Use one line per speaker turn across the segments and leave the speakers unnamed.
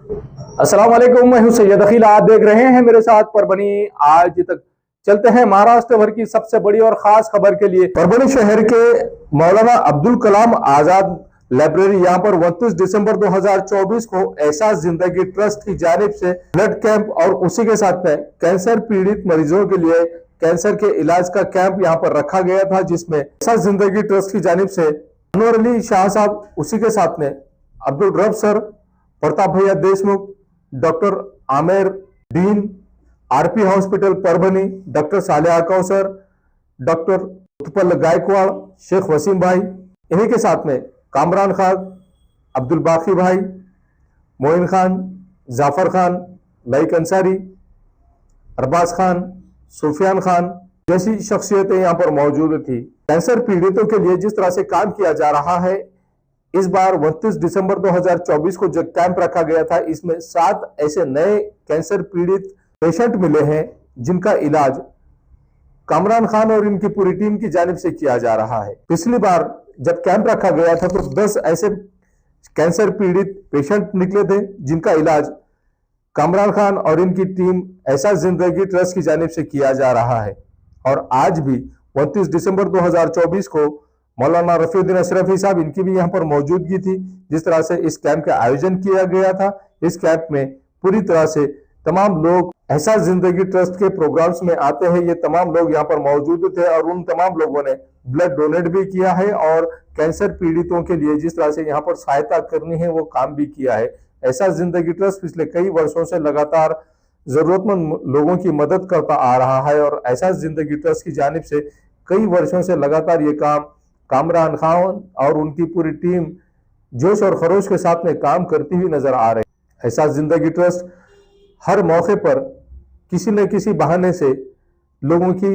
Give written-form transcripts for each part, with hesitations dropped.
अस्सलाम वालेकुम, मैं हूं सैयद अखिल। आप देख रहे हैं मेरे साथ परभनी आज तक। चलते हैं महाराष्ट्र भर की सबसे बड़ी और खास खबर के लिए। परभनी शहर के मौलाना अब्दुल कलाम आजाद लाइब्रेरी यहाँ पर 29 दिसंबर 2024 को एहसास जिंदगी ट्रस्ट की जानिब से ब्लड कैंप और उसी के साथ में कैंसर पीड़ित मरीजों के लिए कैंसर के इलाज का कैंप यहाँ पर रखा गया था, जिसमें एहसास जिंदगी ट्रस्ट की जानिब से अनवर अली शाह साहब, उसी के साथ में अब्दुल रब सर, प्रताप भैया Deshmukh, doctor Aamir dean, RP hospital Parbhani, doctor Saleha Kausar, doctor Utpal Gaikwad, Sheikh Wasim भाई, इन्हीं के साथ में कामरान खान, अब्दुल बाकी भाई, मोइन खान, जाफर खान, लईक अंसारी, अरबाज खान, सुफियान खान जैसी शख्सियतें यहाँ पर मौजूद थी। कैंसर पीड़ितों के लिए जिस तरह से काम किया जा रहा है, इस बार 29 दिसंबर 2024 को जो कैंप रखा गया था, इसमें 7 ऐसे नए कैंसर पीड़ित पेशेंट मिले हैं जिनका इलाज कामरान खान और इनकी पूरी टीम की जानिब से किया जा रहा है। पिछली बार जब कैंप रखा गया था तो 10 ऐसे कैंसर पीड़ित पेशेंट निकले थे जिनका इलाज कामरान खान और इनकी टीम एहसास जिंदगी ट्रस्ट की जानिब से किया जा रहा है। और आज भी 29 दिसंबर 2024 को मौलाना रफीउद्दीन अशरफी साहब, इनकी भी यहाँ पर मौजूदगी थी। जिस तरह से इस कैंप का आयोजन किया गया था, इस कैंप में पूरी तरह से तमाम लोग एहसास जिंदगी ट्रस्ट के प्रोग्राम्स में आते हैं, ये तमाम लोग यहाँ पर मौजूद थे और उन तमाम लोगों ने ब्लड डोनेट भी किया है और कैंसर पीड़ितों के लिए जिस तरह से यहाँ पर सहायता करनी है वो काम भी किया है। एहसास जिंदगी ट्रस्ट पिछले कई वर्षों से लगातार जरूरतमंद लोगों की मदद करता आ रहा है और एहसास जिंदगी ट्रस्ट की जानिब से कई वर्षों से लगातार ये काम कामरान खान और उनकी पूरी टीम जोश और खरोश के साथ में काम करती हुई नजर आ रही है। एहसास जिंदगी ट्रस्ट हर मौके पर किसी न किसी बहाने से लोगों की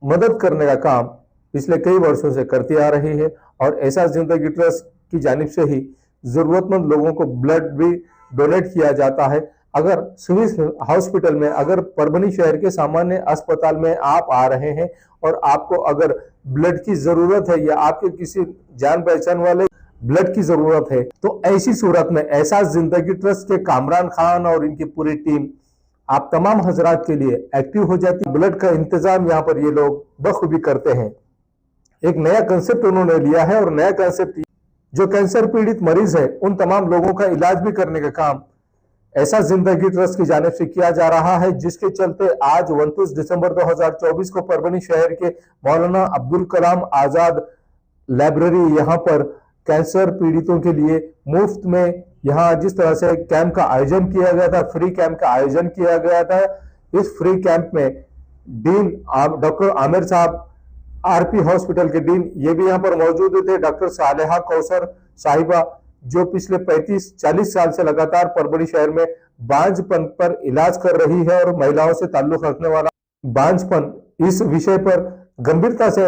मदद करने का काम पिछले कई वर्षों से करती आ रही है और एहसास जिंदगी ट्रस्ट की जानिब से ही जरूरतमंद लोगों को ब्लड भी डोनेट किया जाता है। अगर सिविल हॉस्पिटल में, अगर परभनी शहर के सामान्य अस्पताल में आप आ रहे हैं और आपको अगर ब्लड की जरूरत है या आपके किसी जान पहचान वाले ब्लड की जरूरत है, तो ऐसी सूरत में एहसास जिंदगी ट्रस्ट के कामरान खान और इनकी पूरी टीम आप तमाम हजरात के लिए एक्टिव हो जाती है। ब्लड का इंतजाम यहाँ पर ये लोग बखूबी करते हैं। एक नया कंसेप्ट उन्होंने लिया है और नया कंसेप्ट जो कैंसर पीड़ित मरीज है उन तमाम लोगों का इलाज भी करने का काम एहसास जिंदगी ट्रस्ट की जानिब से किया जा रहा है, जिसके चलते आज 29 दिसंबर 2024 को परभनी शहर के मौलाना अब्दुल कलाम आजाद लाइब्रेरी यहाँ पर कैंसर पीड़ितों के लिए मुफ्त में यहाँ जिस तरह से कैंप का आयोजन किया गया था, फ्री कैंप का आयोजन किया गया था। इस फ्री कैंप में डीन डॉक्टर आमिर साहब, आरपी हॉस्पिटल के डीन, ये भी यहाँ पर मौजूद थे। डॉक्टर सालेहा कौसर साहिबा, जो पिछले 35-40 साल से लगातार परभनी शहर में बांझपन पर इलाज कर रही है और महिलाओं से ताल्लुक रखने वाला बांझपन, इस विषय पर गंभीरता से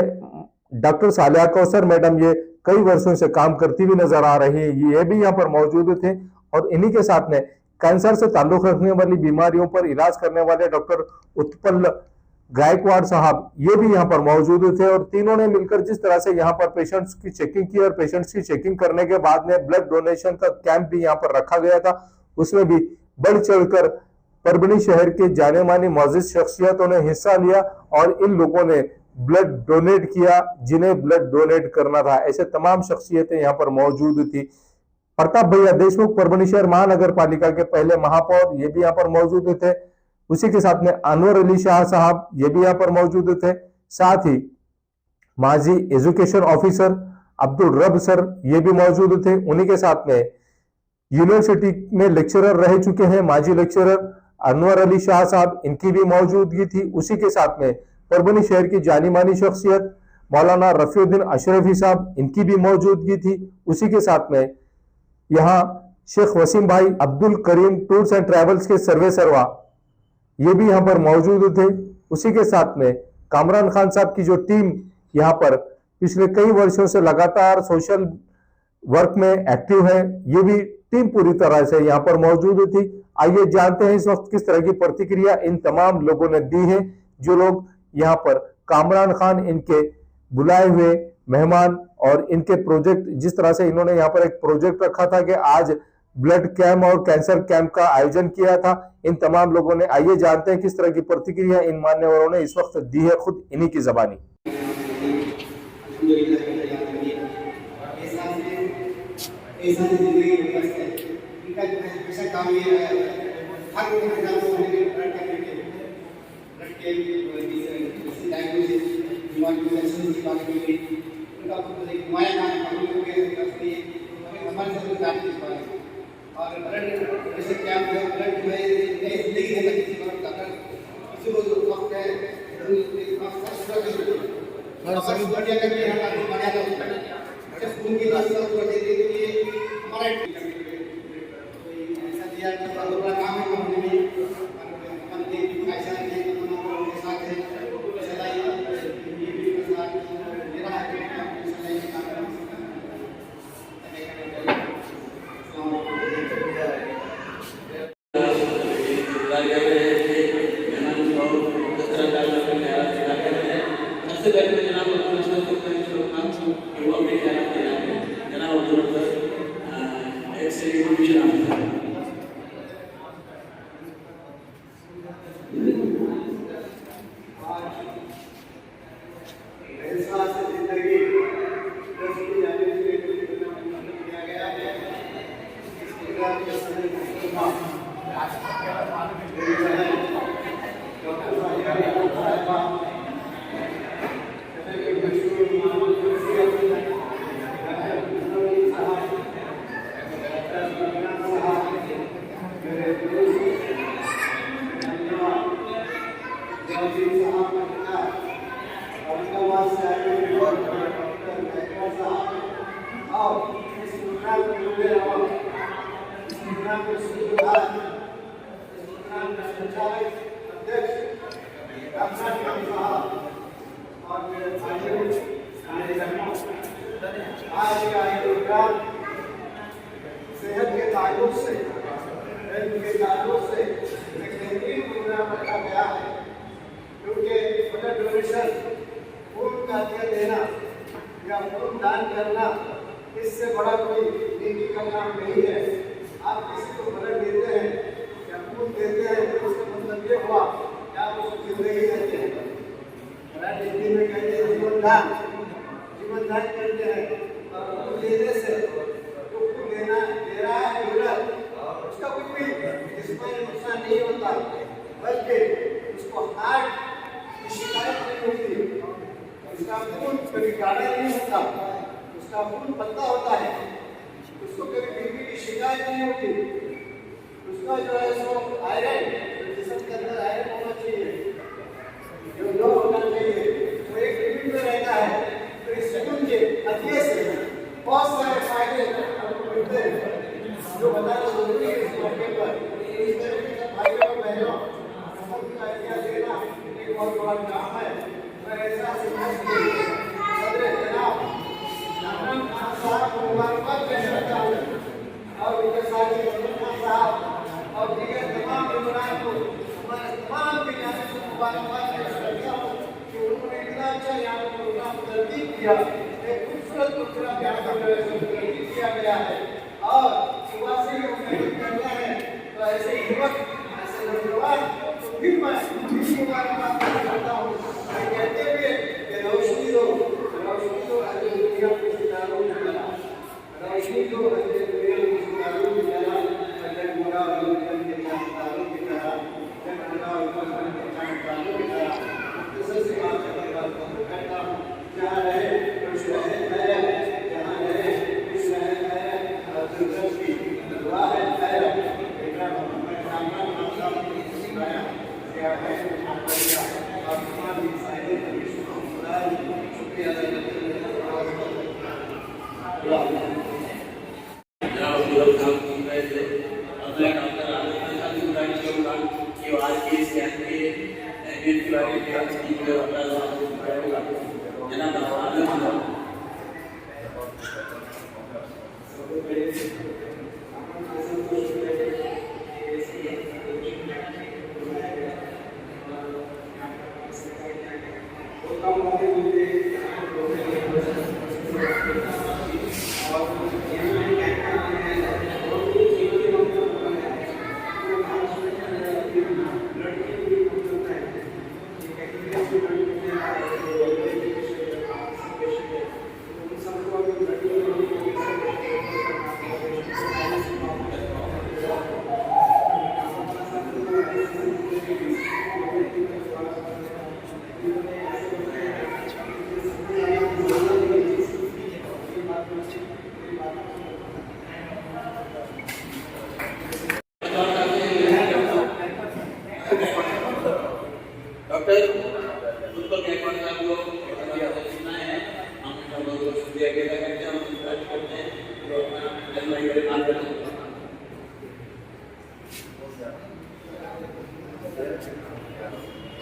डॉक्टर सालेहा कौसर मैडम ये कई वर्षों से काम करती हुई नजर आ रही है। ये भी यहाँ पर मौजूद थे और इन्हीं के साथ में कैंसर से ताल्लुक रखने वाली बीमारियों पर इलाज करने वाले डॉक्टर उत्पल गायकवाड़ साहब, ये भी यहाँ पर मौजूद थे और तीनों ने मिलकर जिस तरह से यहाँ पर पेशेंट्स की चेकिंग की और पेशेंट्स की चेकिंग करने के बाद में ब्लड डोनेशन का कैंप भी यहाँ पर रखा गया था, उसमें भी बढ़ चढ़कर परभनी शहर के जाने मानी मौजूद शख्सियतों ने हिस्सा लिया और इन लोगों ने ब्लड डोनेट किया जिन्हें ब्लड डोनेट करना था। ऐसे तमाम शख्सियतें यहाँ पर मौजूद थी। प्रताप भैया देशमुख, परभनी शहर महानगर पालिका के पहले महापौर, ये भी यहाँ पर मौजूद थे। उसी के साथ में अनवर अली शाह साहब, ये भी यहाँ पर मौजूद थे। साथ ही माजी एजुकेशन ऑफिसर अब्दुल रब सर, ये भी मौजूद थे। उन्हीं के साथ में यूनिवर्सिटी में लेक्चरर रह चुके हैं माजी लेक्चरर अनवर अली शाह साहब, इनकी भी मौजूदगी थी। उसी के साथ में परभनी शहर की जानी मानी शख्सियत मौलाना रफीउद्दीन अशरफी साहब, इनकी भी मौजूदगी थी। उसी के साथ में यहाँ शेख वसीम भाई, Abdul Karim tours and travels के सर्वे सरवा, ये भी यहाँ पर मौजूद थे। उसी के साथ में कामरान खान साहब की जो टीम यहाँ पर पिछले कई वर्षों से लगातार सोशल वर्क में एक्टिव है, ये भी टीम पूरी तरह से यहाँ पर मौजूद थी। आइए जानते हैं इस वक्त किस तरह की प्रतिक्रिया इन तमाम लोगों ने दी है, जो लोग यहाँ पर कामरान खान, इनके बुलाए हुए मेहमान और इनके प्रोजेक्ट, जिस तरह से इन्होंने यहाँ पर एक प्रोजेक्ट रखा था कि आज ब्लड कैंप और कैंसर कैंप का आयोजन किया था। इन तमाम लोगों ने, आइए जानते हैं किस तरह की प्रतिक्रिया इन मान्यवरों ने इस वक्त दी है, खुद इन्हीं की जबानी।
और ब्लड जैसे कैंप है, ब्लड जो है नई जिंदगी देना किसी को अगर किसी को वक्त है सभी बढ़िया करके हमारा बढ़िया था उसमें अच्छा खून की रास्ता को बढ़े देने के लिए हमारा ऐसा दिया कि बहुत बड़ा काम है हमने भी अपन के ऐसा है कि हम लोगों के साथ है सलाई ये भी साथ मेरा है सलाई का काम आज का ये प्रोग्राम सेहत के ताल्लुक से एक बेहतरीन प्रोग्राम रखा गया है, क्योंकि ब्लड डोनेशन, खून का दिया देना या खून दान करना, इससे बड़ा कोई नेकी का काम नहीं है। आप किसी को ब्लड देते हैं या खून देते हैं तो उसका मतलब ये हुआ कि आप उसको जिंदगी देते हैं। ब्लड हिंदी में कहते हैं जीवन दान करते हैं। और खून देने से जो खून दे रहा है डोनर, उसका कुछ भी इसमें नुकसान नहीं होता, बल्कि उसको हार्ट की शिकायत नहीं होती, उसका खून कभी गाढ़ा नहीं होता, उसका खून पतला होता है, उसको कभी बीपी की शिकायत नहीं होती, उसका जो है सो आयरन, जिस्म के अंदर आयरन होना चाहिए, जो लो होना चाहिए, वो एक लिमिट में रहता है। तो इस खून के अतिय से बहुत सारे फायदे हमको मिलते हैं, जो बताना जरूरी है इस मौके पर। इस तरीके से भाइयों और बहनों, खून का आइडिया देना एक बहुत बड़ा काम है। मैं ऐसा सदर जनाब इमरान खान साहब को मुबारकबाद देना चाहता हूँ, और उनके साथ इमरान खान साहब और दीगर तमाम मेहमान को हमारे तमाम की जानिब से मुबारकबाद पेश करता हूँ कि उन्होंने इतना अच्छा यहाँ पर प्रोग्राम तरतीब किया, एक खूबसूरत प्रोग्राम यहाँ पर तरतीब किया गया है। और सुबह से ही उम्मीद करते हैं तो ऐसे युवक, ऐसे नौजवान तो फिर मैं इसी मुबारकबाद करता हूँ, कहते हुए कि रोशनी दो अजय दुनिया के सितारों की तरह, रोशनी दो अजय दुनिया के सितारों की तरह, अजय बुरा और लोकल के सितारों की तरह, अजय बुरा और लोकल के सितारों की तरह। दूसरी बात करता हूँ, जहाँ रहे खुश रहे, जहाँ रहे खुश रहे, और दुर्गत की दुआ है खैर। बेटा मोहम्मद सामना माता सिखाया क्या है और तुम्हारी साइड में शुक्रिया अदा करते हैं।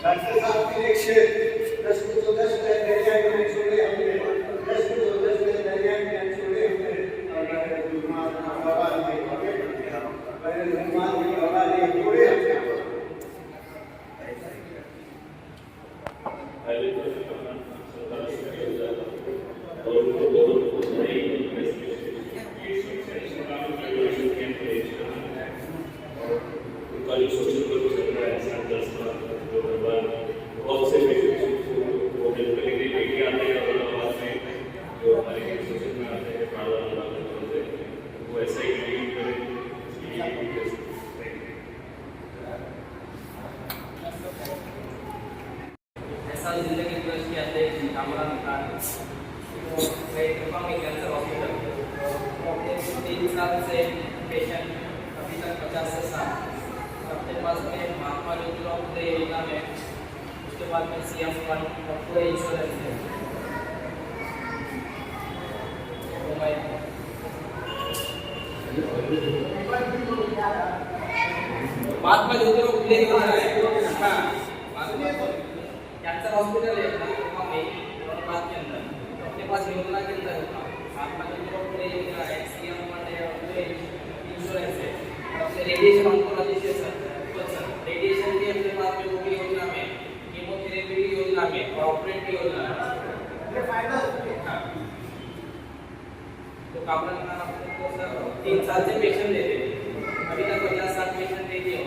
डॉक्टर साहब के एक शेर 10 को तो 10 दरिया में छोड़े हमने 10 को तो 10 दरिया में छोड़े हमने और मेरे जुर्मान बाबा ने मेरे जुर्मान बाबा ने छोड़े
जिंदगी ट्रस्ट के अध्यक्ष कामरान खान तो मैं कृपा में कैंसर हॉस्पिटल अपने 3 साल से पेशेंट अभी तक 50 से 60 अपने पास में महात्मा ज्योतिराव फुले योजना में उसके बाद में सीएम फंड और पूरे इंश्योरेंस है तो मैं महात्मा ज्योतिराव फुले योजना है कैंसर हॉस्पिटल है कृपा में और बात के अंदर तो अपने पास योजना के अंदर महात्मा ज्योतिराव फुले योजना है सीएम फंड है और पूरे इंश्योरेंस है और अपने रेडिएशन ऑन्कोलॉजी सर रेडिएशन की अपने पास में वो भी योजना में कीमोथेरेपी की योजना में और ऑपरेट की योजना में ये फायदा हाँ तो कामरान खान अपने को सर 3 साल से पेशेंट देते थे अभी तक 50-60 पेशेंट दे दिए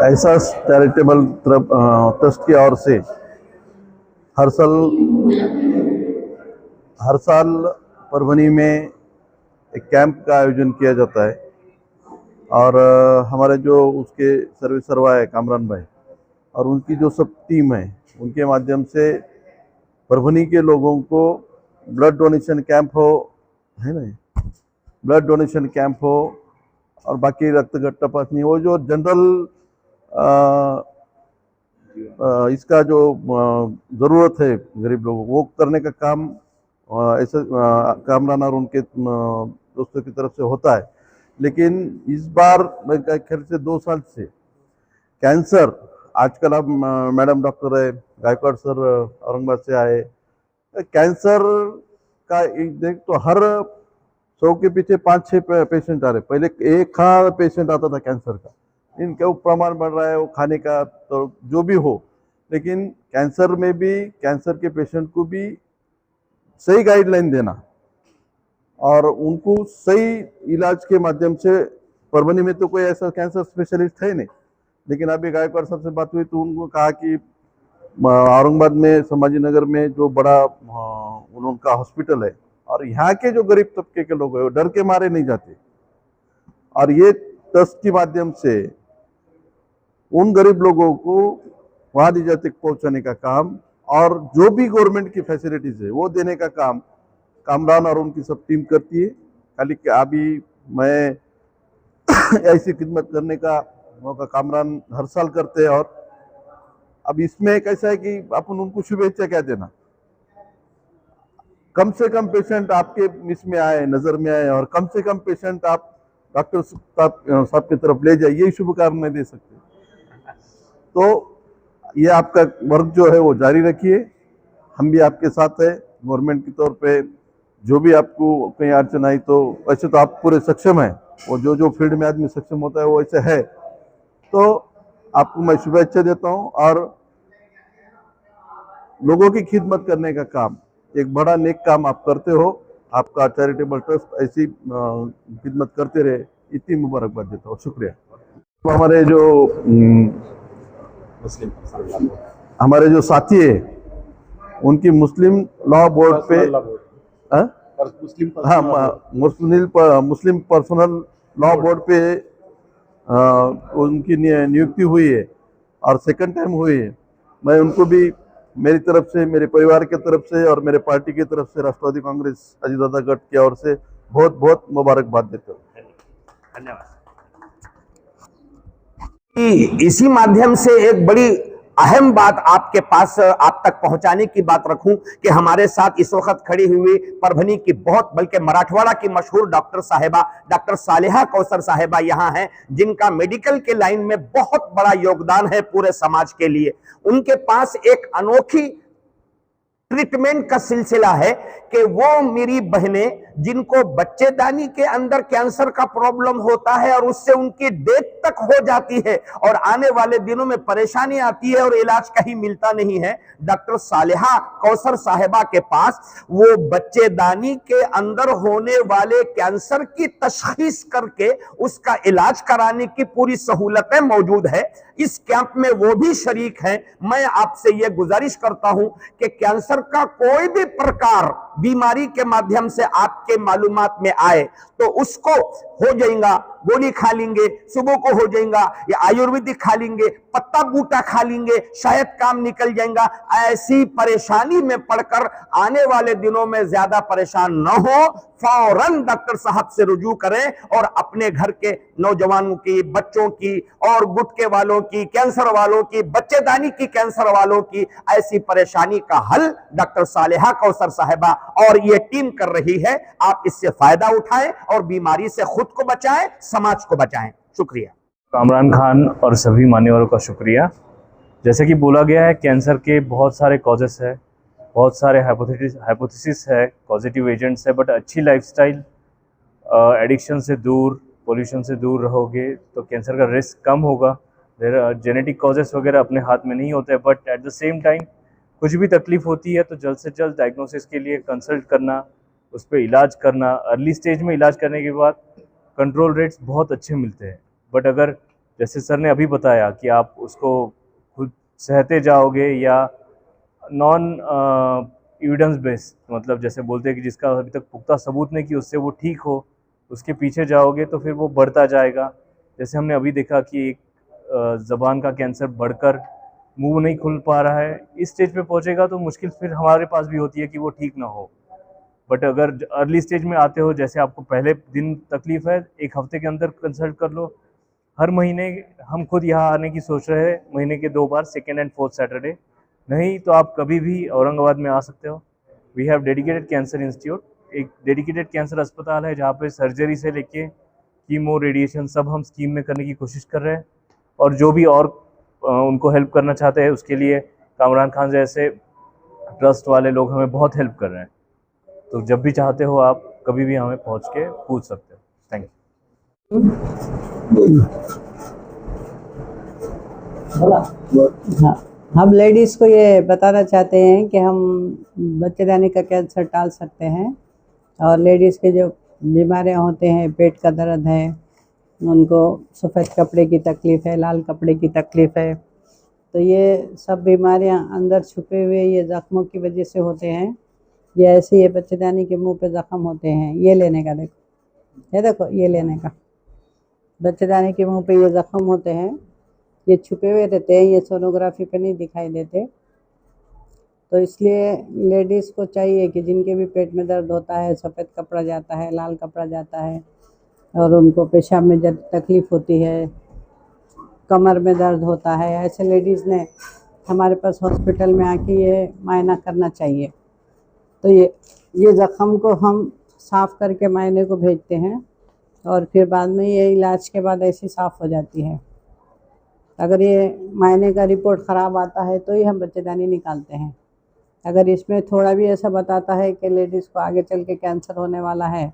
ऐसा चैरिटेबल ट्रस्ट की ओर से हर साल परभनी में एक कैंप का आयोजन किया जाता है और हमारे जो उसके सर्विस सर्वा है कामरान भाई और उनकी जो सब टीम है उनके माध्यम से परभनी के लोगों को ब्लड डोनेशन कैंप हो है ना ब्लड डोनेशन कैंप हो और बाकी रक्त तपासनी वो जो जनरल इसका जो ज़रूरत है गरीब लोगों वो करने का काम ऐसे कामरान और उनके दोस्तों की तरफ से होता है। लेकिन इस बार मेरे ख्याल से 2 साल से कैंसर आजकल अब मैडम डॉक्टर है गायकवाड़ सर औरंगाबाद से आए कैंसर का एक देख तो हर 100 के पीछे 5-6 पेशेंट आ रहे। पहले एक पेशेंट आता था कैंसर का इनका प्रमाण बढ़ रहा है वो खाने का तो जो भी हो लेकिन कैंसर में भी कैंसर के पेशेंट को भी सही गाइडलाइन देना और उनको सही इलाज के माध्यम से परभनी में तो कोई ऐसा कैंसर स्पेशलिस्ट है नहीं लेकिन अभी गायकवाड़ साहब से बात हुई तो उनको कहा कि औरंगाबाद में संभाजी नगर में जो बड़ा उनका हॉस्पिटल है और यहाँ के जो गरीब तबके के लोग हैं वो डर के मारे नहीं जाते और ये ट्रस्ट के माध्यम से उन गरीब लोगों को वहाँ दी तक पहुँचाने का काम और जो भी गवर्नमेंट की फैसिलिटीज है वो देने का काम कामरान और उनकी सब टीम करती है। खाली अभी मैं ऐसी खिदमत करने का मौका कामरान हर साल करते हैं और अब इसमें एक ऐसा है कि अपन उनको शुभेच्छा क्या देना कम से कम पेशेंट आपके मिस में आए नज़र में आए और कम से कम पेशेंट आप डॉक्टर साहब की तरफ ले जाइए, यही शुभकामनाएं दे सकते हैं। तो ये आपका वर्क जो है वो जारी रखिए, हम भी आपके साथ है। गवर्नमेंट के तौर पे जो भी आपको कहीं अड़चन आई तो वैसे तो आप पूरे सक्षम हैं, वो जो फील्ड में आदमी सक्षम होता है वो ऐसे है। तो आपको मैं शुभेच्छा देता हूँ और लोगों की खिदमत करने का काम एक बड़ा नेक काम आप करते हो। आपका चैरिटेबल ट्रस्ट ऐसी खिदमत करते रहे, इतनी मुबारकबाद देता हूँ। शुक्रिया। तो हमारे जो साथी है उनकी मुस्लिम लॉ बोर्ड पे हाँ? मुस्लिम पर्सनल लॉ बोर्ड पे उनकी नियुक्ति हुई है और सेकंड टाइम हुई है। मैं उनको भी मेरी तरफ से, मेरे परिवार की तरफ से और मेरे पार्टी की तरफ से, राष्ट्रवादी कांग्रेस अजीतदादा गठ की ओर से बहुत बहुत मुबारकबाद देता हूँ।
धन्यवाद।
इसी माध्यम से एक बड़ी अहम बात आपके पास, आप तक पहुंचाने की बात रखूं कि हमारे साथ इस वक्त खड़ी हुई परभनी की बहुत, बल्कि मराठवाड़ा की मशहूर डॉक्टर साहिबा, डॉक्टर सालेहा कौसर साहिबा यहां हैं, जिनका मेडिकल के लाइन में बहुत बड़ा योगदान है पूरे समाज के लिए। उनके पास एक अनोखी ट्रीटमेंट का सिलसिला है कि वो मेरी बहनें जिनको बच्चेदानी के अंदर कैंसर का प्रॉब्लम होता है और उससे उनकी डेथ तक हो जाती है और आने वाले दिनों में परेशानी आती है और इलाज कहीं मिलता नहीं है, डॉक्टर सालेहा कौसर साहिबा के पास वो बच्चेदानी के अंदर होने वाले कैंसर की तशखीस करके उसका इलाज कराने की पूरी सहूलतें मौजूद है। इस कैंप में वो भी शरीक हैं। मैं आपसे यह गुजारिश करता हूं कि कैंसर का कोई भी प्रकार बीमारी के माध्यम से आपके मालूमात में आए तो उसको हो जाएगा, गोली खा लेंगे, सुबह को हो जाएगा, या आयुर्वेदिक खा लेंगे, पत्ता बूटा खा लेंगे, शायद काम निकल जाएगा। ऐसी परेशानी में पड़कर आने वाले दिनों में ज्यादा परेशान न हो, फौरन डॉक्टर साहब से रुजू करें और अपने घर के नौजवानों की, बच्चों की और गुटके वालों की, कैंसर वालों की, बच्चेदानी की कैंसर वालों की ऐसी परेशानी का हल डॉक्टर सालेहा कौसर साहिबा और ये टीम कर रही है। आप इससे फायदा उठाएं और बीमारी से खुद को बचाएं, समाज को बचाएं। शुक्रिया।
कामरान खान और सभी मान्यवरों का शुक्रिया। जैसे कि बोला गया है, कैंसर के बहुत सारे कॉजेस है, बहुत सारे हाइपोथेसिस है, पॉजिटिव एजेंट्स है, बट अच्छी लाइफस्टाइल, एडिक्शन से दूर, पोल्यूशन से दूर रहोगे तो कैंसर का रिस्क कम होगा। जेनेटिक कॉजेस वगैरह अपने हाथ में नहीं होते, but at the same time कुछ भी तकलीफ होती है तो जल्द से जल्द डायग्नोसिस के लिए कंसल्ट करना, उस पर इलाज करना। अर्ली स्टेज में इलाज करने के बाद कंट्रोल रेट्स बहुत अच्छे मिलते हैं। बट अगर जैसे सर ने अभी बताया कि आप उसको खुद सहते जाओगे या नॉन एविडेंस बेस्ड, मतलब जैसे बोलते हैं कि जिसका अभी तक पुख्ता सबूत नहीं कि उससे वो ठीक हो, उसके पीछे जाओगे तो फिर वो बढ़ता जाएगा। जैसे हमने अभी देखा कि एक ज़बान का कैंसर बढ़कर मुंह नहीं खुल पा रहा है, इस स्टेज पे पहुंचेगा तो मुश्किल फिर हमारे पास भी होती है कि वो ठीक ना हो। बट अगर अर्ली स्टेज में आते हो, जैसे आपको पहले दिन तकलीफ है, एक हफ्ते के अंदर कंसल्ट कर लो। हर महीने हम खुद यहाँ आने की सोच रहे हैं, महीने के 2 बार, 2nd and 4th सैटरडे। नहीं तो आप कभी भी औरंगाबाद में आ सकते हो। We have dedicated cancer institute, एक डेडिकेटेड कैंसर अस्पताल है जहाँ पे सर्जरी से लेके कीमो, रेडिएशन सब हम स्कीम में करने की कोशिश कर रहे हैं। और जो भी और उनको हेल्प करना चाहते हैं उसके लिए कामरान खान जैसे ट्रस्ट वाले लोग हमें बहुत हेल्प कर रहे हैं। तो जब भी चाहते हो आप कभी भी हमें पहुंच के पूछ सकते हो। Thank you.
हाँ, हम लेडीज़ को ये बताना चाहते हैं कि हम बच्चेदानी का कैंसर टाल सकते हैं। और लेडीज़ के जो बीमारियां होते हैं, पेट का दर्द है, उनको सफ़ेद कपड़े की तकलीफ़ है, लाल कपड़े की तकलीफ़ है, तो ये सब बीमारियां अंदर छुपे हुए ये ज़ख्मों की वजह से होते हैं। ये ऐसे ये बच्चेदानी के मुंह पे ज़ख्म होते हैं, ये लेने का देखो, ये देखो, ये लेने का, बच्चेदानी के मुंह पे ये ज़ख्म होते हैं, ये छुपे हुए रहते हैं, ये सोनोग्राफी पे नहीं दिखाई देते। तो इसलिए लेडीज़ को चाहिए कि जिनके भी पेट में दर्द होता है, सफ़ेद कपड़ा जाता है, लाल कपड़ा जाता है, और उनको पेशाब में जब तकलीफ़ होती है, कमर में दर्द होता है, ऐसे लेडीज़ ने हमारे पास हॉस्पिटल में आके ये मायना करना चाहिए। तो ये ज़ख़म को हम साफ़ करके मायने को भेजते हैं और फिर बाद में ये इलाज के बाद ऐसी साफ़ हो जाती है। अगर ये मायने का रिपोर्ट ख़राब आता है तो ही हम बच्चेदानी निकालते हैं। अगर इसमें थोड़ा भी ऐसा बताता है कि लेडीज़ को आगे चल के कैंसर होने वाला है,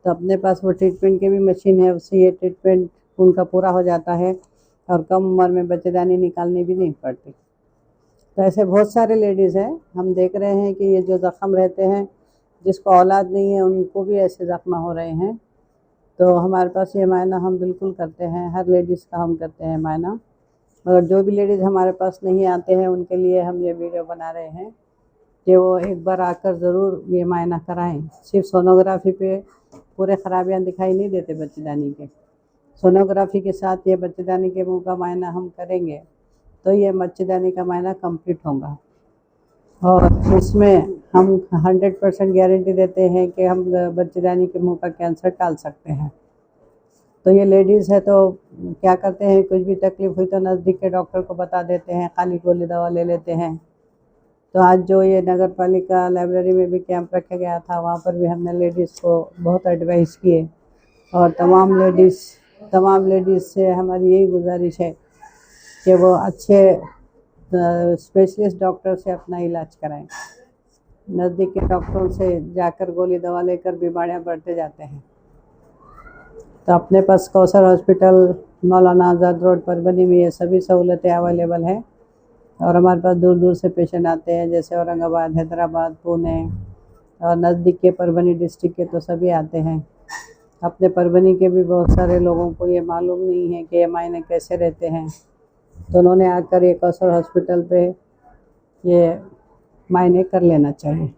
तो अपने पास वो ट्रीटमेंट की भी मशीन है, उससे ये ट्रीटमेंट उनका पूरा हो जाता है और कम उम्र में बच्चेदानी निकालनी भी नहीं पड़ती। तो ऐसे बहुत सारे लेडीज़ हैं, हम देख रहे हैं कि ये जो ज़ख़म रहते हैं, जिसको औलाद नहीं है उनको भी ऐसे ज़ख्म हो रहे हैं। तो हमारे पास ये मायना हम बिल्कुल करते हैं, हर लेडीज़ का हम करते हैं मायना। मगर जो भी लेडीज़ हमारे पास नहीं आते हैं उनके लिए हम ये वीडियो बना रहे हैं कि वो एक बार आकर ज़रूर ये मायना कराएं। सिर्फ सोनोग्राफी पे पूरे खराबियाँ दिखाई नहीं देते बच्चेदानी के। सोनोग्राफी के साथ ये बच्चेदानी के मुंह का मायना हम करेंगे तो ये बच्चेदानी का मायना कंप्लीट होगा। और इसमें हम 100% गारंटी देते हैं कि हम बच्चेदानी के मुंह का कैंसर टाल सकते हैं। तो ये लेडीज़ है तो क्या करते हैं, कुछ भी तकलीफ़ हुई तो नज़दीक के डॉक्टर को बता देते हैं, खाली गोली दवा ले लेते हैं। तो आज जो ये नगर पालिका लाइब्रेरी में भी कैंप रखा गया था, वहाँ पर भी हमने लेडीज़ को बहुत एडवाइस किए। और तमाम लेडीज़ से हमारी यही गुजारिश है कि वो अच्छे स्पेशलिस्ट डॉक्टर से अपना इलाज कराएं। नज़दीक के डॉक्टरों से जाकर गोली दवा लेकर बीमारियां बढ़ते जाते हैं। तो अपने पास कौसर हॉस्पिटल, मौलाना आज़ाद रोड परभनी में ये सभी सहूलतें अवेलेबल हैं। और हमारे पास दूर दूर से पेशेंट आते हैं, जैसे औरंगाबाद, हैदराबाद, पुणे और नज़दीक के परभनी डिस्ट्रिक्ट के तो सभी आते हैं। अपने परभनी के भी बहुत सारे लोगों को ये मालूम नहीं है कि ये मायने कैसे रहते हैं, तो उन्होंने आकर ये कौसर हॉस्पिटल पे ये मायने कर लेना चाहिए।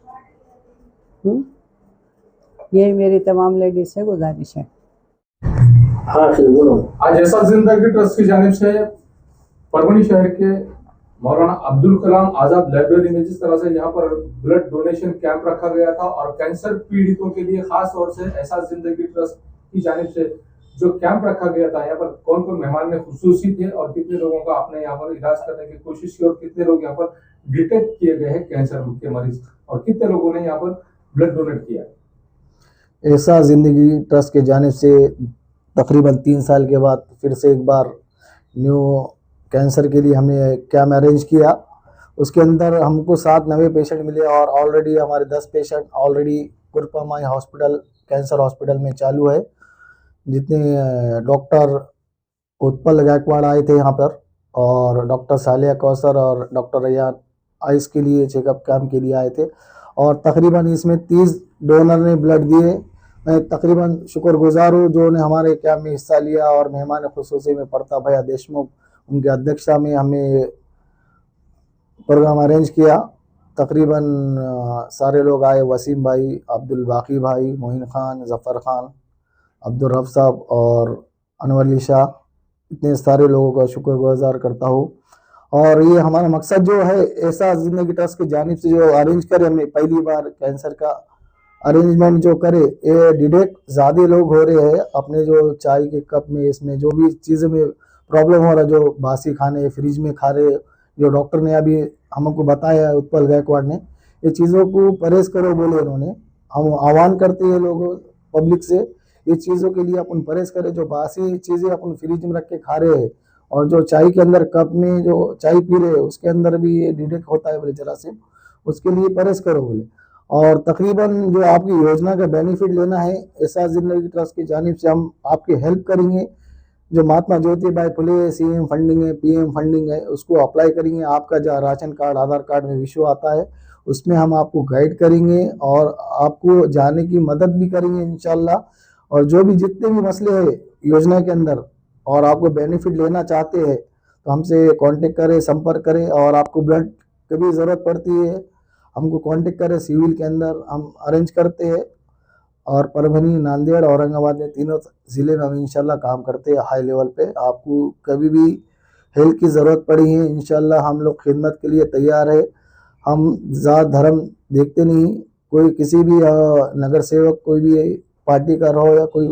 यही मेरी तमाम लेडीज से गुजारिश है।
आज ऐसा जिंदगी ट्रस्ट की जानिब से परभनी शहर के मौलाना अब्दुल कलाम आजाद लाइब्रेरी में जिस तरह से यहाँ पर ब्लड डोनेशन कैंप रखा गया था और कैंसर पीड़ितों के लिए खास तौर से ऐसा जिंदगी ट्रस्ट की जानिब से जो कैंप रखा गया था, यहाँ पर कौन कौन मेहमान में खुसूसी थे और कितने लोगों का आपने यहाँ पर इलाज करने की कोशिश की और कितने लोग यहाँ पर डिटेक्ट किए गए हैं कैंसर के मरीज और कितने लोगों ने यहाँ पर ब्लड डोनेट किया।
ऐसा जिंदगी ट्रस्ट के जानिब से तकरीबन 3 साल के बाद फिर से एक बार न्यू कैंसर के लिए हमने कैंप अरेंज किया। उसके अंदर हमको 7 नए पेशेंट मिले और ऑलरेडी हमारे 10 patient already Kripamayi hospital cancer hospital में चालू है। जितने डॉक्टर उत्पल गायकवाड़ आए थे यहाँ पर और डॉक्टर सालिया कौसर और डॉक्टर रैयान आइस के लिए चेकअप कैंप के लिए आए थे और तकरीबन इसमें 30 डोनर ने ब्लड दिए। मैं तकरीबन शुक्रगुजार हूँ जो ने हमारे कैंप में हिस्सा लिया और मेहमान खुसूसी में प्रताप भैया देशमुख उनकी अध्यक्षता में हमने प्रोग्राम अरेंज किया। तकरीबन सारे लोग आए, वसीम भाई, अब्दुल बाकी भाई, मोइन खान, जफ़र खान, अब्दुल रफ साहब और अनवर अली शाह, इतने सारे लोगों का शुक्रगुजार करता हूँ। और ये हमारा मकसद जो है ऐसा ज़िंदगी ट्रस्ट की जानिब से जो अरेंज करे, हमने पहली बार कैंसर का अरेंजमेंट जो करे, ये डिटेक्ट ज़्यादा लोग हो रहे हैं अपने जो चाय के कप में इसमें जो भी चीज़ों में प्रॉब्लम हो रहा है, जो बासी खाने फ्रिज में खा रहे, जो डॉक्टर ने अभी हमको बताया उत्पल गायकवाड़ ने, ये चीज़ों को परहेज करो बोले उन्होंने। हम आह्वान करते हैं लोगों पब्लिक से ये चीज़ों के लिए अपन परहेज करें। जो बासी चीज़ें अपन फ्रिज में रख के खा रहे हैं और जो चाय के अंदर कप में जो चाय पी रहे हैं उसके अंदर भी ये डिटेक्ट होता है बोले जरासीम, उसके लिए परहेज करो बोले। और तकरीबन जो आपकी योजना का बेनिफिट लेना है ऐसा जिंदगी ट्रस्ट की जानिब से हम आपकी हेल्प करेंगे। जो महात्मा ज्योतिबाई फुले सीएम फंडिंग है, पीएम फंडिंग है, उसको अप्लाई करेंगे। आपका जो राशन कार्ड आधार कार्ड में इशू आता है उसमें हम आपको गाइड करेंगे और आपको जाने की मदद भी करेंगे इंशाल्लाह। और जो भी जितने भी मसले हैं योजना के अंदर और आपको बेनिफिट लेना चाहते हैं तो हमसे कांटेक्ट करें, संपर्क करें। और आपको ब्लड कभी ज़रूरत पड़ती है हमको कांटेक्ट करें, सिविल के अंदर हम अरेंज करते हैं। और परभनी, नांदेड़, औरंगाबाद में तीनों ज़िले में हम इंशाल्लाह काम करते हैं हाई लेवल पे। आपको कभी भी हेल्प की ज़रूरत पड़ी है इंशाल्लाह हम लोग खिदमत के लिए तैयार है। हम जात धर्म देखते नहीं, कोई किसी भी नगर सेवक कोई भी पार्टी का रहो या कोई,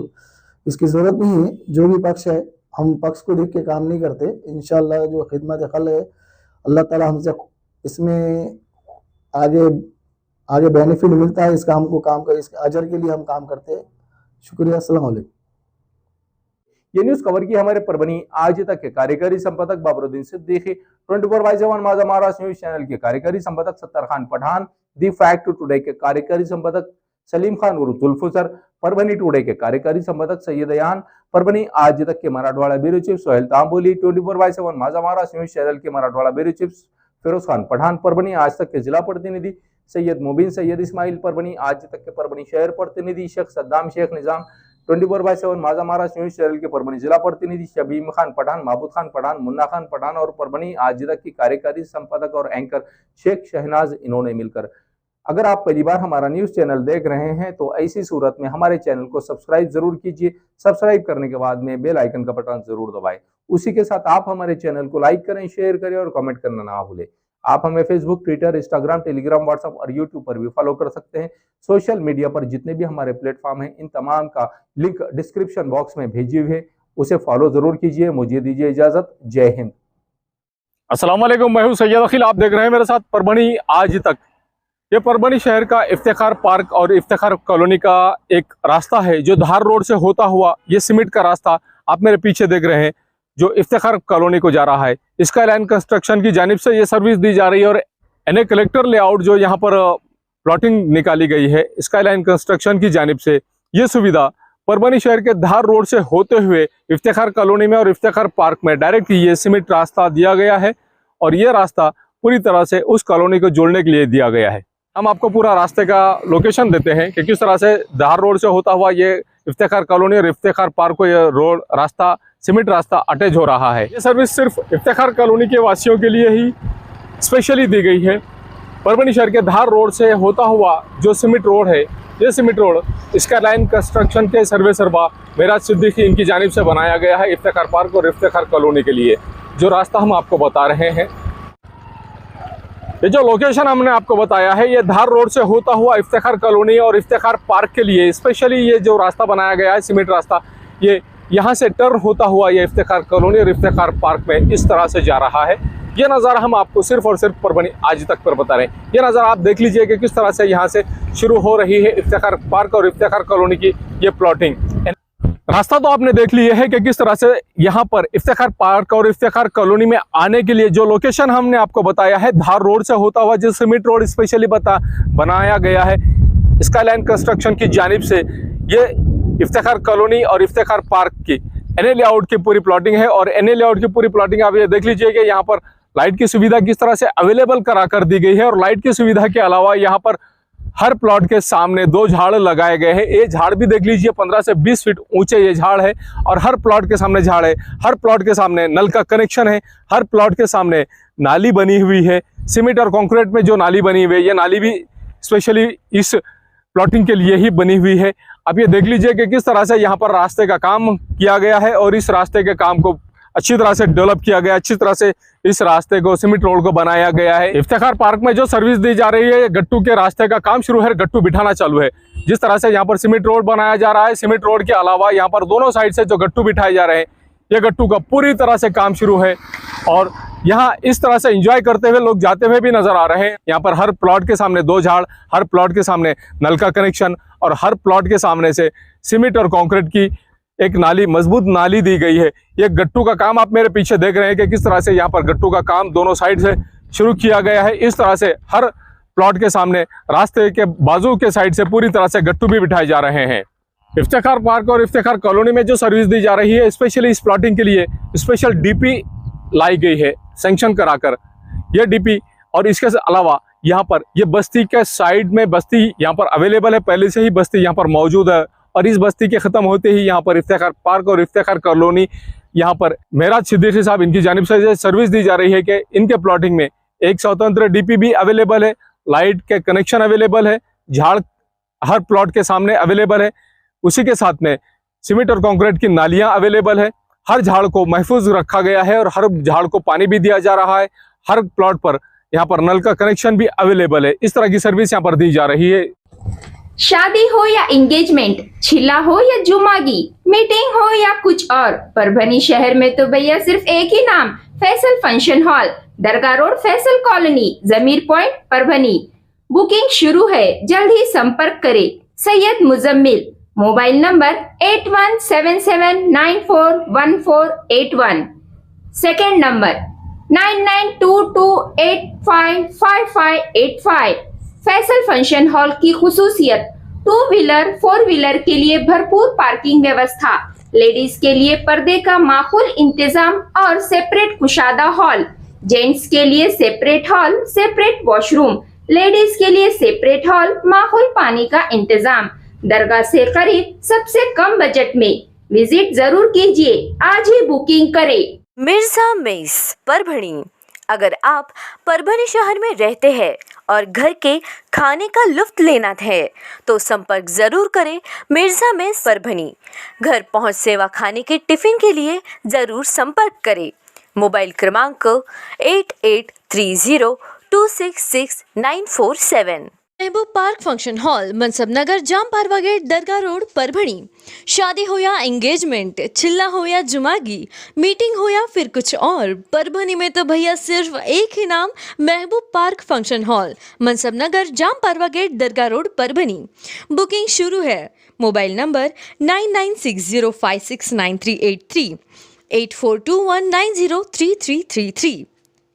इसकी ज़रूरत नहीं है। जो भी पक्ष है हम पक्ष को देख के काम नहीं करते। इंशाल्लाह जो खिदमत खल है अल्लाह ताला हमसे इसमें आगे बेनिफिट मिलता है, इसका हमको काम कर, इसके अजर के लिए हम काम करते हैं। शुक्रिया, अस्सलाम वालेकुम।
ये न्यूज कवर की हमारे परभनी आज तक के कार्यकारी संपादक बाबरुद्दीन सिद्दीकी, 24/7 माझा महाराष्ट्र न्यूज चैनल के कार्यकारी संपादक Sattar Khan Pathan, the fact today के कार्यकारी संपादक सलीम खान उर्फ जुल्फुसर, परभनी टुडे के कार्यकारी संपादक सैयद अयान, परभनी आज तक के मराठवाड़ा ब्यूरो चीफ सोहेल तांबोली, 24/7 माझा महाराष्ट्र न्यूज चैनल के मराठवाड़ा ब्यूरो चीफ फिरोज खान पठान, परभनी आज तक के जिला प्रतिनिधि सैयद मुबीन सैयद इस्माइल, परभनी आज तक के परभनी शहर प्रतिनिधि शेख सद्दाम शेख निजाम, 24/7 माझा महाराष्ट्र न्यूज चैनल के परभनी जिला प्रतिनिधि शबीम खान पठान, महबूद खान पठान, मुन्ना खान पठान और परभनी आज तक की कार्यकारी संपादक और एंकर शेख शहनाज, इन्होंने मिलकर अगर आप पहली बार हमारा न्यूज़ चैनल देख रहे हैं तो ऐसी सूरत में हमारे चैनल को सब्सक्राइब जरूर कीजिए। सब्सक्राइब करने के बाद में बेल आइकन का बटन जरूर दबाएं। उसी के साथ आप हमारे चैनल को लाइक करें, शेयर करें और कमेंट करना ना भूलें। आप हमें Facebook, Twitter, Instagram, Telegram, WhatsApp और यूट्यूब पर भी फॉलो कर सकते हैं। सोशल मीडिया पर जितने भी हमारे प्लेटफॉर्म हैं, इन तमाम का लिंक डिस्क्रिप्शन बॉक्स में भेजे हुए, उसे फॉलो जरूर कीजिए। मुझे दीजिए इजाजत। जय हिंद।
अस्सलाम वालेकुम, मैं हूं सैयद अखिल। आप देख रहे हैं मेरे साथ परभणी आज तक। ये परभणी शहर का इफ्तिखार पार्क और इफ्तिखार कॉलोनी का एक रास्ता है जो धार रोड से होता हुआ ये सीमेंट का रास्ता आप मेरे पीछे देख रहे हैं जो इफ्तिखार कॉलोनी को जा रहा है। स्काई लाइन कंस्ट्रक्शन की जानिब से ये सर्विस दी जा रही है और एनए कलेक्टर लेआउट जो यहाँ पर प्लॉटिंग निकाली गई है स्काई लाइन कंस्ट्रक्शन की जानिब से, ये सुविधा परभणी शहर के धार रोड से होते हुए इफ्तिखार कॉलोनी में और इफ्तिखार पार्क में डायरेक्ट ये सीमेंट रास्ता दिया गया है और ये रास्ता पूरी तरह से उस कॉलोनी को जोड़ने के लिए दिया गया है। हम आपको पूरा रास्ते का लोकेशन देते हैं कि किस तरह से धार रोड से होता हुआ ये इफ्तिखार कॉलोनी और इफ्तिखार पार्क को ये रोड रास्ता सीमेंट रास्ता अटैच हो रहा है। ये सर्विस सिर्फ इफ्तिखार कॉलोनी के वासियों के लिए ही स्पेशली दी गई है। परभणी शहर के धार रोड से होता हुआ जो सीमेंट रोड है, ये cement road sky line construction के सर्वे सरबा मेराज सिद्दीकी इनकी जानिब से बनाया गया है इफ्तिखार पार्क और इफ्तिखार कॉलोनी के लिए। जो रास्ता हम आपको बता रहे हैं, ये जो लोकेशन हमने आपको बताया है, ये धार रोड से होता हुआ इफ्तिखार कॉलोनी और इफ्तिखार पार्क के लिए स्पेशली ये जो रास्ता बनाया गया है सीमेंट रास्ता, ये यहाँ से टर्न होता हुआ ये इफ्तिखार कॉलोनी और इफ्तिखार पार्क में इस तरह से जा रहा है। ये नज़ारा हम आपको सिर्फ और सिर्फ परभणी आज तक पर बता रहे हैं। ये नज़ारा आप देख लीजिए कि किस तरह से यहाँ से शुरू हो रही है इफ्तिखार पार्क और इफ्तिखार कॉलोनी की ये प्लॉटिंग। रास्ता तो आपने देख लिया है कि किस तरह से यहाँ पर इफ्तिखार पार्क और इफ्तिखार कॉलोनी में आने के लिए जो लोकेशन हमने आपको बताया है धार रोड से होता हुआ जो सीमेंट रोड स्पेशली बनाया गया है स्काई लाइन कंस्ट्रक्शन की जानिब से, ये इफ्तिखार कॉलोनी और इफ्तिखार पार्क की एनए लेआउट की पूरी प्लॉटिंग है। और एनए लेआउट की पूरी प्लॉटिंग आप ये देख लीजिए कि यहाँ पर लाइट की सुविधा किस तरह से अवेलेबल करा कर दी गई है और लाइट की सुविधा के अलावा यहाँ पर हर प्लॉट के सामने 2 झाड़ लगाए गए हैं। ये झाड़ भी देख लीजिए 15 से 20 फीट ऊंचे ये झाड़ है और हर प्लॉट के सामने झाड़ है, हर प्लॉट के सामने नल का कनेक्शन है, हर प्लॉट के सामने नाली बनी हुई है। सीमेंट और कंक्रीट में जो नाली बनी हुई है, ये नाली भी स्पेशली इस प्लॉटिंग के लिए ही बनी हुई है। अब ये देख लीजिए कि किस तरह से यहाँ पर रास्ते का काम किया गया है और इस रास्ते के काम को अच्छी तरह से डेवलप किया गया, अच्छी तरह से इस रास्ते को सीमेंट रोड को बनाया गया है। इफ्तिखार पार्क में जो सर्विस दी जा रही है, गट्टू के रास्ते का काम शुरू है, गट्टू बिठाना चालू है। जिस तरह से यहाँ पर सीमेंट रोड बनाया जा रहा है, सीमेंट रोड के अलावा यहाँ पर दोनों साइड से जो गट्टू बिठाए जा रहे हैं, ये गट्टू का पूरी तरह से काम शुरू है और यहाँ इस तरह से एंजॉय करते हुए लोग जाते हुए भी नजर आ रहे हैं। यहाँ पर हर प्लॉट के सामने 2 झाड़, हर प्लॉट के सामने नल का कनेक्शन और हर प्लॉट के सामने से सीमेंट और कंक्रीट की एक नाली, मजबूत नाली दी गई है। ये गट्टू का काम आप मेरे पीछे देख रहे हैं कि किस तरह से यहाँ पर गट्टू का काम दोनों साइड से शुरू किया गया है। इस तरह से हर प्लॉट के सामने रास्ते के बाजू के साइड से पूरी तरह से गट्टू भी बिठाए जा रहे हैं। इफ्तिखार पार्क और इफ्तिखार कॉलोनी में जो सर्विस दी जा रही है, स्पेशली इस प्लॉटिंग के लिए स्पेशल डीपी लाई गई है सैंक्शन कराकर। यह डीपी और इसके अलावा यहाँ पर ये बस्ती के साइड में बस्ती यहाँ पर अवेलेबल है, पहले से ही बस्ती यहाँ पर मौजूद है और इस बस्ती के ख़त्म होते ही यहाँ पर इफ्तिखार पार्क और इफ्तिखार कॉलोनी, यहाँ पर मेराज सिद्दीकी साहब इनकी जानिब से सर्विस दी जा रही है कि इनके प्लॉटिंग में एक स्वतंत्र डीपी भी अवेलेबल है, लाइट के कनेक्शन अवेलेबल है, झाड़ हर प्लॉट के सामने अवेलेबल है। उसी के साथ में सीमेंट और कंक्रीट की नालियाँ अवेलेबल है। हर झाड़ को महफूज रखा गया है और हर झाड़ को पानी भी दिया जा रहा है। हर प्लॉट पर यहाँ पर नल का कनेक्शन भी अवेलेबल है। इस तरह की सर्विस यहाँ पर दी जा रही है।
शादी हो या एंगेजमेंट, छिला हो या जुमागी, मीटिंग हो या कुछ और, परभणी शहर में तो भैया सिर्फ एक ही नाम, फैसल फंक्शन हॉल, दरगाह रोड, फैसल कॉलोनी, जमीर पॉइंट, परभणी। बुकिंग शुरू है, जल्द ही संपर्क करें। Syed Muzammil, mobile number 8177941481, second number 9922855585। Faisal function hall की खुसूसियत 2 व्हीलर 4 व्हीलर के लिए भरपूर पार्किंग व्यवस्था, लेडीज के लिए पर्दे का माकूल इंतजाम और सेपरेट कुशादा हॉल, जेंट्स के लिए separate hall, separate washroom, ladies के लिए सेपरेट हॉल, माकूल पानी का इंतजाम, दरगाह से करीब, सबसे कम बजट में। विजिट जरूर कीजिए, आज ही बुकिंग करें।
मिर्जा मेस, परभणी। अगर आप परभणी शहर में रहते हैं और घर के खाने का लुत्फ लेना है तो संपर्क जरूर करें मिर्जा मेस परभनी। घर पहुंच सेवा खाने के टिफिन के लिए जरूर संपर्क करें। मोबाइल क्रमांक 8830266947।
महबूब पार्क फंक्शन हॉल, मनसब नगर, जाम पारवा गेट, दरगाह रोड, परभणी। शादी हो या एंगेजमेंट, चिल्ला हो या जुमागी, मीटिंग हो या फिर कुछ और, परभणी में तो भैया सिर्फ एक ही नाम, महबूब पार्क फंक्शन हॉल, मनसब नगर, जाम पारवा गेट, दरगाह रोड, परभणी। बुकिंग शुरू है। Mobile number 9960569383, 8421903333।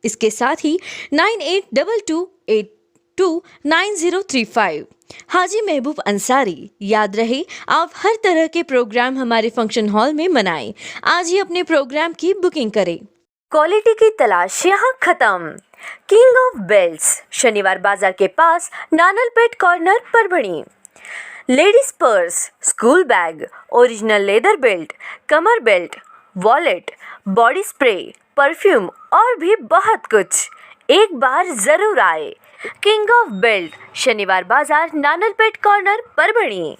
इसके साथ ही 9822829035। हाजी महबूब अंसारी। याद रहे, आप हर तरह के प्रोग्राम हमारे फंक्शन हॉल में मनाएं। आज ही अपने प्रोग्राम की बुकिंग करें।
क्वालिटी की तलाश यहाँ खत्म। किंग ऑफ बेल्ट्स, शनिवार बाजार के पास, Nanalpeth corner, Parbhani. Ladies purse, school bag, original leather belt, कमर belt, wallet, body spray, perfume और भी बहुत कुछ। एक बार जरूर आए। किंग ऑफ बेल्ट, शनिवार बाजार, नानलपेट कॉर्नर, परभणी।